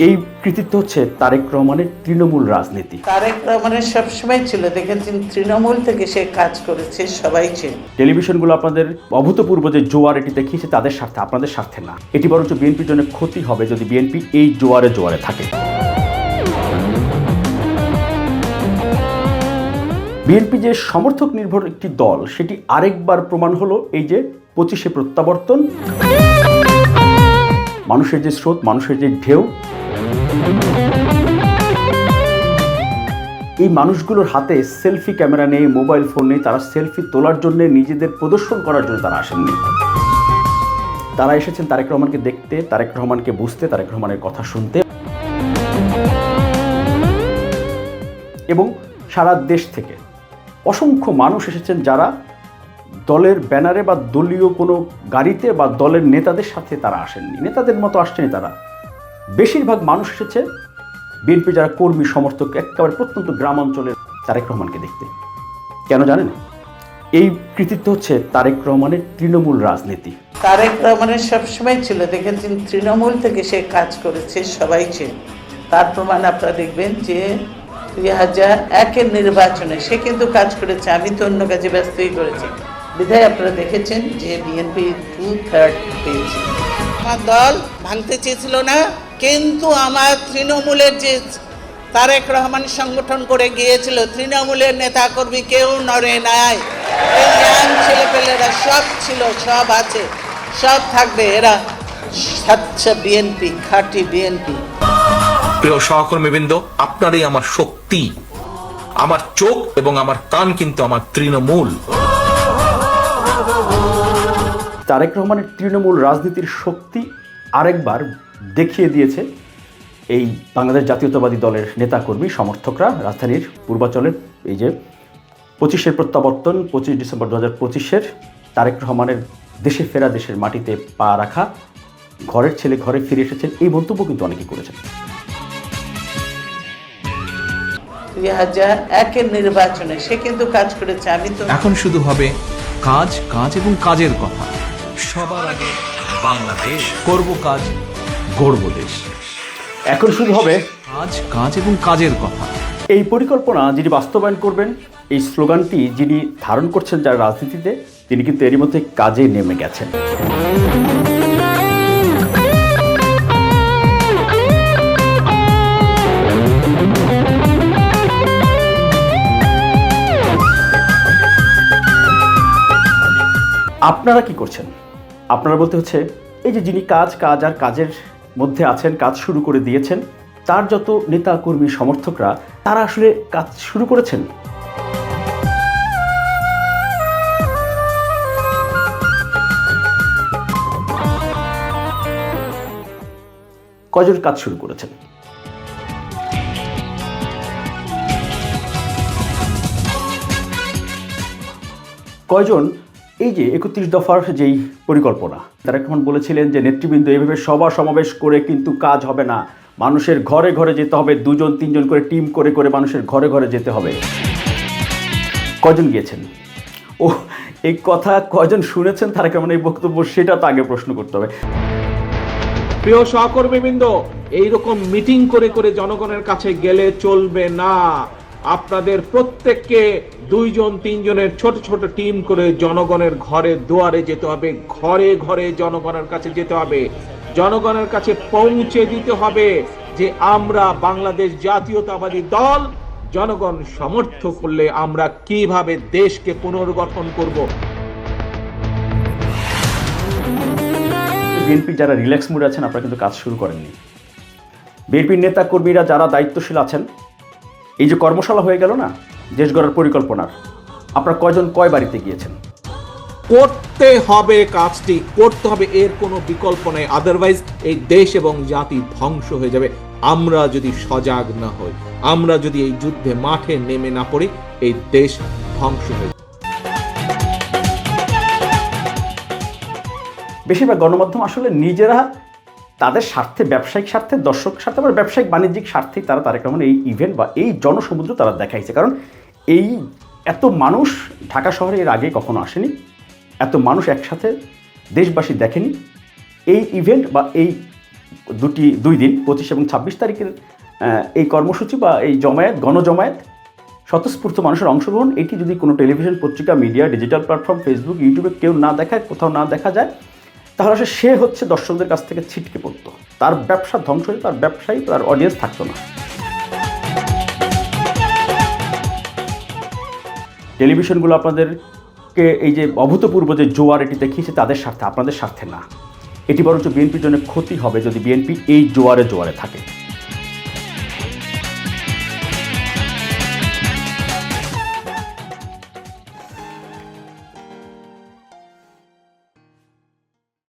এই কৃতিত্ব হচ্ছে তারেক রহমানের তৃণমূল রাজনীতি। তারেক রহমানের সবসময় ছিল, দেখেছেন তৃণমূল থেকে সে কাজ করেছে, সবাই ছিল। টেলিভিশনগুলো আপনাদের অভূতপূর্ব যে জোয়ার এটি দেখিয়েছে তাদের স্বার্থে, আপনাদের স্বার্থে না। এটি বরঞ্চ বিএনপির জন্য ক্ষতি হবে যদি বিএনপি এই জোয়ারে জোয়ারে থাকে। বিএনপি যে সমর্থক নির্ভর একটি দল, সেটি আরেকবার প্রমাণ হলো এই যে 25-এ প্রত্যাবর্তন, মানুষের যে স্রোত, মানুষের যে ঢেউ, এই মানুষগুলোর হাতে সেলফি ক্যামেরা নেই, মোবাইল ফোন নেই, তারা সেলফি তোলার জন্য, নিজেদের প্রদর্শন করার জন্য তারা আসেননি। তারা এসেছেন তারেক রহমানকে দেখতে, তারেক রহমানকে বুঝতে, তারেক রহমানের কথা শুনতে। এবং সারা দেশ থেকে অসংখ্য মানুষ এসেছেন যারা দলের ব্যানারে বা দলীয় কোনো গাড়িতে বা দলের নেতাদের সাথে তারা আসেননি, নেতাদের মতো আসছেনি তারা। বেশিরভাগ মানুষ এসেছে বিএনপি যারা কর্মী সমর্থক, একেবারে প্রত্যন্ত গ্রাম অঞ্চলের তারেক রহমানকে দেখতে। কেন জানেন? এই কৃতিত্ব হচ্ছে তারেক রহমানের তৃণমূল রাজনীতি। তারেক রহমানের সবসময় ছিল, দেখেছেন তৃণমূল থেকে সে কাজ করেছে, সবাই ছিল। তার প্রমাণ আপনারা দেখবেন যে 2001-এর নির্বাচনে সে কিন্তু কাজ করেছে, আমি তো অন্য কাজে ব্যস্তই করেছি, বিধায় আপনারা দেখেছেন যে বিএনপি 2/3 পেয়েছে। আমার দল ভাঙতে চেয়েছিল না, কিন্তু আমার তৃণমূলের যে তারেক রহমান সংগঠন করে গিয়েছিল, তৃণমূলের নেতা কর্মী কেউ নড়ে নাই। এই ইয়াং ছেলেপেলেরা সব ছিল, সব আছে, সব থাকবে। এরা স্বচ্ছ বিএনপি, খাঁটি বিএনপি। প্রিয় সহকর্মীবৃন্দ, আপনারই আমার শক্তি, আমার চোখ এবং আমার কান কিন্তু আমার তৃণমূল। তারেক রহমানের তৃণমূল রাজনীতির শক্তি আরেকবার দেখিয়ে দিয়েছে এই বাংলাদেশ জাতীয়তাবাদী দলের নেতাকর্মী সমর্থকরা। রাজধানীর পূর্বাঞ্চলের এই যে 25-এর প্রত্যাবর্তন, 25 ডিসেম্বর 2025-এর তারেক রহমানের দেশে ফেরা, দেশের মাটিতে পা রাখা, ঘরের ছেলে ঘরে ফিরে এসেছেন, এই মন্তব্য কিন্তু অনেকেই করেছেন। 2001-এর নির্বাচনে সে কিন্তু কাজ করেছে, আমি তো। এখন শুধু হবে কাজ, কাজ এবং কাজের কথা। সবার আগে বাংলাদেশ, করব কাজ, গড়ব দেশ। এখন শুরু হবে কাজ, কাজ এবং কাজের কথা। এই পরিকল্পনা যিনি বাস্তবায়ন করবেন, এই স্লোগানটি যিনি ধারণ করছেন যার রাজনীতিতে, তিনি কিন্তু এরই মধ্যে কাজে নেমে গেছেন। আপনারা কি করছেন? আপনারা বলতে হচ্ছে এই যে যিনি কাজ, কাজ আর কাজের মধ্যে আছেন, কাজ শুরু করে দিয়েছেন, তার যত নেতা কর্মী সমর্থকরা তারা আসলে কাজ শুরু করেছেন। কয়জন কাজ শুরু করেছেন? কয়জন এই যে 31 দফার যেই পরিকল্পনা, তারেক রহমান বলেছিলেন যে নেতৃবৃন্দ এইভাবে সভা সমাবেশ করে কিন্তু কাজ হবে না, মানুষের ঘরে ঘরে যেতে হবে, 2-3 করে টিম করে করে মানুষের ঘরে ঘরে যেতে হবে। কয়জন গিয়েছেন? ও, এই কথা কয়জন শুনেছেন তারেক রহমানের এই বক্তব্য, সেটা তো আগে প্রশ্ন করতে হবে। প্রিয় সহকর্মীবৃন্দ, এইরকম মিটিং করে করে জনগণের কাছে গেলে চলবে না। আপনাদের প্রত্যেককে 2-3 জনের ছোট ছোট টিম করে জনগণের ঘরে দুয়ারে যেতে হবে, ঘরে ঘরে জনগণের কাছে যেতে হবে, জনগণের কাছে পৌঁছে দিতে হবে যে আমরা বাংলাদেশ জাতীয়তাবাদী দল, জনগণ সমর্থন করলে আমরা কিভাবে দেশকে পুনর্গঠন করব। বিএনপি যারা রিল্যাক্স মুডে আছেন, আপনারা কিন্তু কাজ শুরু করেননি। বিএনপির নেতা কর্মীরা যারা দায়িত্বশীল আছেন, এই যে কর্মশালা হয়ে গেল না দেশ গড়ার পরিকল্পনার, আপনারা কয়জন কয় বাড়িতে গিয়েছেন? করতে হবে, কাজটি করতে হবে, এর কোনো বিকল্প নেই। আদারওয়াইজ এই দেশ এবং জাতি ধ্বংস হয়ে যাবে। আমরা যদি সজাগ না হই, আমরা যদি এই যুদ্ধে মাঠে নেমে না পড়ি, এই দেশ ধ্বংস হয়ে যাবে। বেশিরভাগ গণমাধ্যম আসলে নিজেরা তাদের স্বার্থে, ব্যবসায়িক স্বার্থে, দর্শক স্বার্থে, আবার ব্যবসায়িক বাণিজ্যিক স্বার্থেই তারা তারেক রহমান এই ইভেন্ট বা এই জনসমুদ্র তারা দেখাইছে। কারণ এই এত মানুষ ঢাকা শহরে এর আগে কখনো আসেনি, এত মানুষ একসাথে দেশবাসী দেখেনি। এই ইভেন্ট বা এই দুই দিন 25 এবং 26 তারিখের এই কর্মসূচি বা এই জমায়েত, গণজমায়েত, স্বতঃস্ফূর্ত মানুষের অংশগ্রহণ, এটি যদি কোনো টেলিভিশন, পত্রিকা, মিডিয়া, ডিজিটাল প্ল্যাটফর্ম, ফেসবুক, ইউটিউবে কেউ না দেখায়, কোথাও না দেখা যায়, তাহলে সে হচ্ছে দর্শকদের কাছ থেকে ছিটকে পড়তো, তার ব্যবসা ধ্বংস হয়ে তার ব্যবসায়ী, তার অডিয়েন্স থাকতো না। টেলিভিশনগুলো আপনাদেরকে এই যে অভূতপূর্ব যে জোয়ার এটি দেখিয়েছে তাদের স্বার্থে, আপনাদের স্বার্থে না। এটি বরঞ্চ বিএনপির জন্য ক্ষতি হবে যদি বিএনপি এই জোয়ারে থাকে।